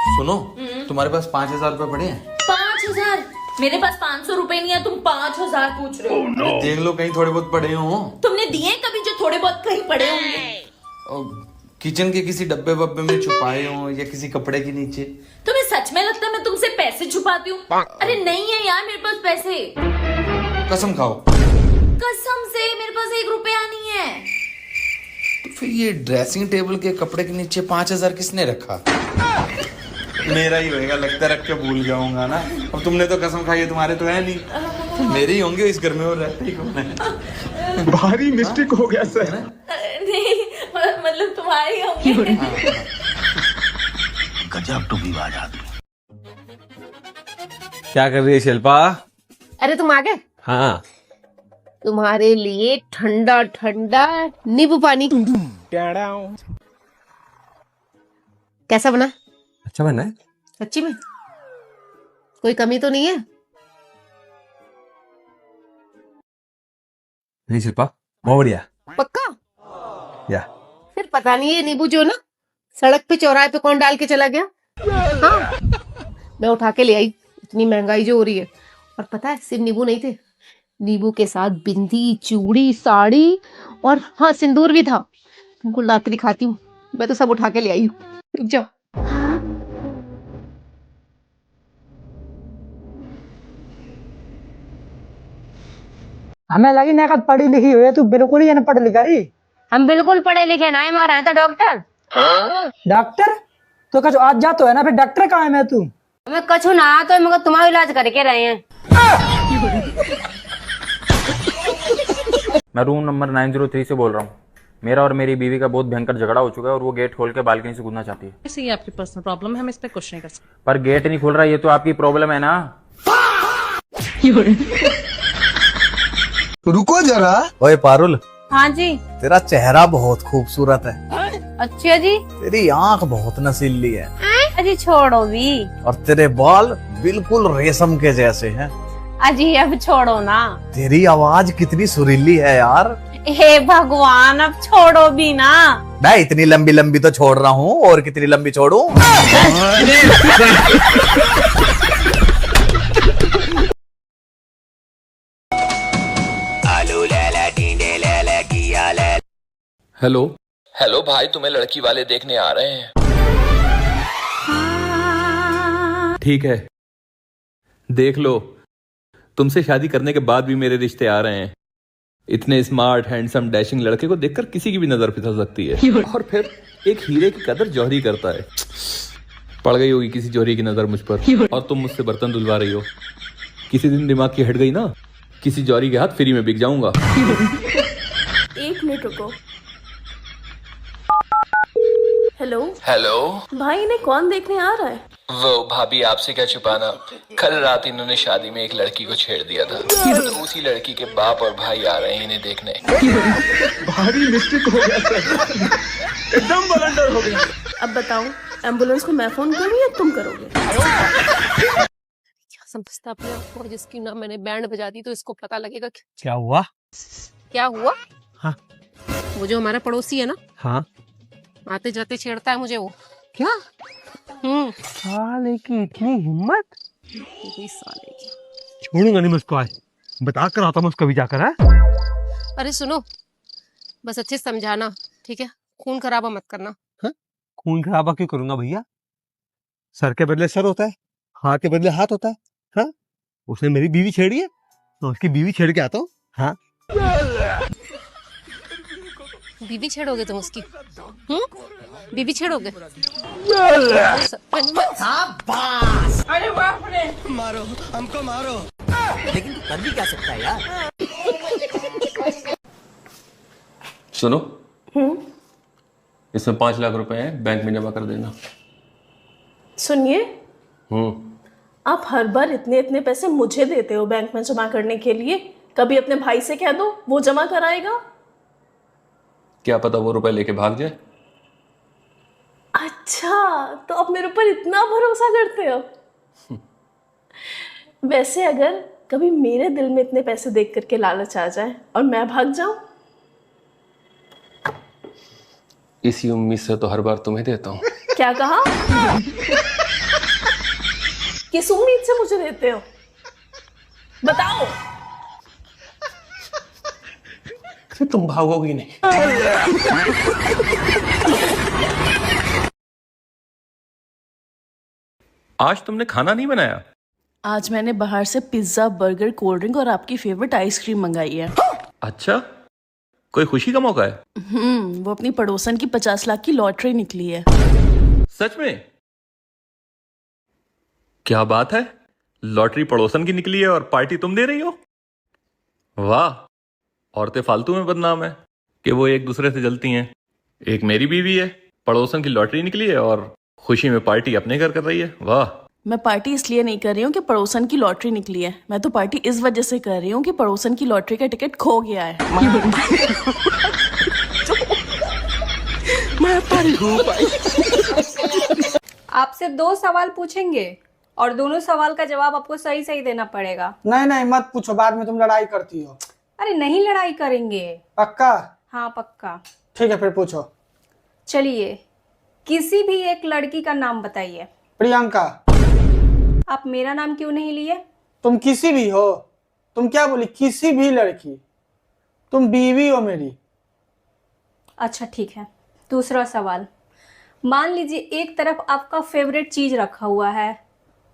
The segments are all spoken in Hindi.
सुनो, तुम्हारे पास 5,000 रुपए पड़े हैं? 5,000? मेरे पास 500 रुपए नहीं है, तुम 5,000 पूछ रहे हो? no. देख लो कहीं थोड़े बहुत पड़े हो। तुमने दिए कभी जो थोड़े बहुत कहीं पड़े होंगे? किचन के किसी डब्बे वब्बे में छुपाए हो या किसी कपड़े के नीचे। तुम्हें सच में लगता है मैं तुमसे पैसे छुपाती हूँ? अरे नहीं है यार मेरे पास पैसे। कसम खाओ। कसम से मेरे पास 1 रुपया नहीं है। तो फिर ये ड्रेसिंग टेबल के कपड़े के नीचे 5,000 किसने रखा? मेरा ही होएगा, लगता रख के भूल जाऊंगा ना। अब तुमने तो कसम खाई है, तुम्हारे तो है नहीं, तो मेरे ही होंगे इस घर में। और रहते ही कौन है? भारी मिस्टेक हो गया सर। नहीं मतलब तुम्हारे ही होंगे। गजब टूबीबाज आदमी। क्या कर रही है शिल्पा? अरे तुम आ गए? हाँ। तुम्हारे लिए ठंडा ठंडा नींबू पानी। कैसा बना? अच्छा बना है। सच्ची में कोई कमी तो नहीं है? नहीं शिल्पा, बहुत बढ़िया। पक्का? या फिर पता नहीं ये नींबू जो ना सड़क पे चौराहे पे कौन डाल के चला गया। हाँ मैं उठा के ले आई, इतनी महंगाई जो हो रही है। और पता है सिर्फ नींबू नहीं थे, नींबू के साथ बिंदी, चूड़ी, साड़ी और हाँ सिंदूर भी था। तुमको ला के दिखाती हूँ, मैं तो सब उठा के ले आई हूँ। रुक जाओ। हमें लगी ना कि पढ़ी लिखी हुई है, तू बिल्कुल ही अनपढ़ लिखा ही। हम बिल्कुल पढ़े लिखे ना है, मगर है तो डॉक्टर। डॉक्टर तो कछ आज जा तो है ना, फिर डॉक्टर कहाँ है? मैं तू हमें कछु ना तो मगर तुम्हारा इलाज करके रहे हैं। मैं रूम नंबर 903 से बोल रहा हूँ। मेरा और मेरी बीवी का बहुत भयंकर झगड़ा हो चुका है और वो गेट खोल के बालकनी से कूदना चाहती है। ऐसे ही आपकी पर्सनल प्रॉब्लम है, हम इस पे कुछ नहीं कर सकते। पर गेट नहीं खुल रहा, ये तो आपकी प्रॉब्लम है ना। रुको जरा। ओए पारुल, हाँ जी। तेरा चेहरा बहुत खूबसूरत है। अच्छा जी। तेरी आंख बहुत नसीली है। अजी छोड़ो भी। और तेरे बाल बिल्कुल रेशम के जैसे हैं। अजी अब छोड़ो ना। तेरी आवाज कितनी सुरीली है यार। हे भगवान अब छोड़ो भी ना। मैं इतनी लंबी लंबी तो छोड़ रहा हूँ, और कितनी लंबी छोड़ूं? हेलो हेलो भाई, तुम्हें लड़की वाले देखने आ रहे हैं। ठीक है, देख लो। तुमसे शादी करने के बाद भी मेरे रिश्ते आ रहे हैं। इतने स्मार्ट, हैंडसम, डैशिंग लड़के को देखकर किसी की भी नजर फिसल सकती है। और फिर एक हीरे की कदर जौहरी करता है। पड़ गई होगी किसी जौहरी की नजर मुझ पर, और तुम मुझसे बर्तन धुलवा रही हो। किसी दिन दिमाग की हट गई ना, किसी जौहरी के हाथ फ्री में बिक जाऊंगा। 1 मिनट रुको। हेलो हेलो भाई, इन्हें कौन देखने आ रहा है? वो भाभी, आपसे क्या छुपाना, कल रात इन्होंने शादी में एक लड़की को छेड़ दिया था। तो उसी लड़की के बाप और भाई आ रहे हैं इन्हें देखने। भारी मिस्टेक हो गया सर। एकदम बलंडर हो गया। अब बताओ, एम्बुलेंस को मैं फोन करूँ या तुम करोगे? क्या समझता अपने आप को, जिसकी ना मैंने बैंड बजा दी तो इसको पता लगेगा। क्या हुआ? क्या हुआ? हाँ। वो जो हमारा पड़ोसी है ना, हाँ। आते जाते छेड़ता है मुझे वो। क्या? साले की इतनी हिम्मत! वही साले की। छोड़ूंगा नहीं मैं उसको, आज बता कर आता हूँ उसको भी जाकर। है? अरे सुनो, बस अच्छे से समझाना, ठीक है? खून खराबा मत करना। खून खराबा क्यों करूंगा भैया? सर के बदले सर होता है, हाथ के बदले हाथ होता है। हाँ? उसने मेरी बीवी छेड़ी है तो उसकी बीवी छेड़ के आता हूँ। हाँ? बीवी छेड़ोगे तुम उसकी? बीवी छेड़ोगे? अरे बाप रे! मारो हमको, मारो। लेकिन तू कर भी क्या सकता है यार? सुनो, इसमें 5 लाख रुपए हैं, बैंक में जमा कर देना। सुनिए, आप हर बार इतने इतने पैसे मुझे देते हो बैंक में जमा करने के लिए। कभी अपने भाई से कह दो, वो जमा कराएगा। क्या पता वो रुपए लेके भाग जाए। अच्छा, तो आप मेरे ऊपर इतना भरोसा करते हो? वैसे अगर कभी मेरे दिल में इतने पैसे देख करके लालच आ जाए और मैं भाग जाऊं? इसी उम्मीद से तो हर बार तुम्हें देता हूँ। क्या कहा? किस उम्मीद से मुझे देते हो? बताओ। तुम भागोगी नहीं। आज तुमने खाना नहीं बनाया? आज मैंने बाहर से पिज्जा, बर्गर, कोल्ड ड्रिंक और आपकी फेवरेट आइसक्रीम मंगाई है। अच्छा, कोई खुशी का मौका है? वो अपनी पड़ोसन की 50 लाख की लॉटरी निकली है। सच में? क्या बात है, लॉटरी पड़ोसन की निकली है और पार्टी तुम दे रही हो? वाह, औरतें फालतू में बदनाम है कि वो एक दूसरे से जलती हैं। एक मेरी बीवी है, पड़ोसन की लॉटरी निकली है और खुशी में पार्टी अपने घर कर रही है। वाह। मैं पार्टी इसलिए नहीं कर रही हूँ कि पड़ोसन की लॉटरी निकली है, मैं तो पार्टी इस वजह से कर रही हूँ कि पड़ोसन की लॉटरी का टिकट खो गया है। आपसे 2 सवाल पूछेंगे और दोनों सवाल का जवाब आपको सही सही देना पड़ेगा। नहीं नहीं मत पूछो, बाद में तुम लड़ाई करती हो। अरे नहीं, लड़ाई करेंगे। पक्का? हाँ पक्का। ठीक है फिर पूछो। चलिए, किसी भी एक लड़की का नाम बताइए। प्रियंका। आप मेरा नाम क्यों नहीं लिए? तुम किसी भी हो? तुम क्या बोली? किसी भी लड़की? तुम बीवी हो मेरी। अच्छा ठीक है, दूसरा सवाल। मान लीजिए एक तरफ आपका फेवरेट चीज रखा हुआ है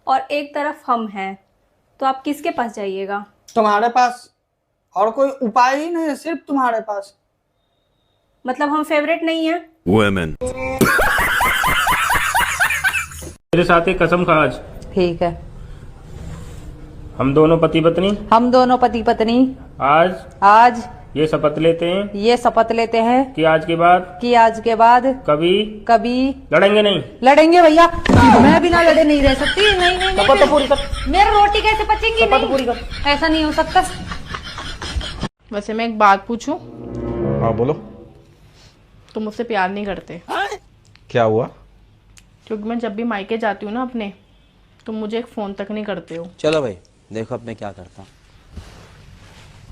और एक तरफ हम हैं, तो आप किसके पास जाइएगा? तुम्हारे पास। और कोई उपाय ही नहीं है, सिर्फ तुम्हारे पास। मतलब हम फेवरेट नहीं हैं? मेरे साथ एक कसम खा आज। ठीक है। हम दोनों पति पत्नी हम दोनों पति पत्नी आज ये शपथ लेते हैं कि आज के बाद कभी लड़ेंगे नहीं। लड़ेंगे भैया, मैं बिना लड़े नहीं रह सकती। नहीं नहीं, शपथ तो पूरी कर। मेरी रोटी कैसे पचेंगी? शपथ पूरी कर। ऐसा नहीं हो सकता। वैसे मैं एक बात पूछूं? हाँ बोलो। तुम मुझसे प्यार नहीं करते? क्या हुआ? क्योंकि मैं जब भी मायके जाती हूँ ना अपने, तुम मुझे एक फोन तक नहीं करते हो। चलो भाई, देखो अब मैं क्या करता हूँ।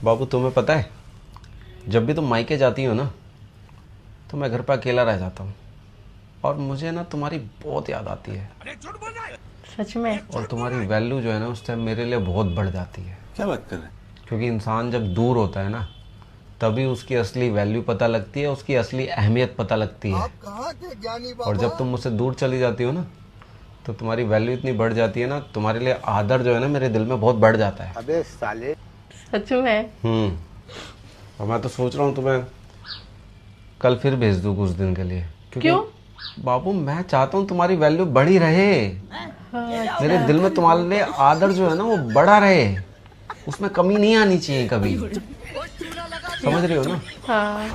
बाबू तुम्हें पता है, जब भी तुम मायके जाती हो ना तो मैं घर पर अकेला रह जाता हूँ और मुझे ना तुम्हारी बहुत याद आती है। सच में? और तुम्हारी वैल्यू जो है ना उस टाइम मेरे लिए बहुत बढ़ जाती है। क्या बात कर रहे हैं? क्योंकि इंसान जब दूर होता है ना तभी उसकी असली वैल्यू पता लगती है, उसकी असली अहमियत पता लगती है। और जब तुम मुझसे दूर चली जाती हो ना तो तुम्हारी वैल्यू इतनी बढ़ जाती है ना, तुम्हारे लिए आदर जो है ना मेरे दिल में बहुत बढ़ जाता है। अबे साले। सच में? और मैं तो सोच रहा हूँ तुम्हें कल फिर भेज दूँ कुछ दिन के लिए। क्यों? बाबू मैं चाहता हूँ तुम्हारी वैल्यू बढ़ी रहे। मेरे दिल में तुम्हारे लिए आदर जो है ना वो बढ़ा रहे, उसमें कमी नहीं आनी चाहिए कभी। समझ रही हो ना? हाँ।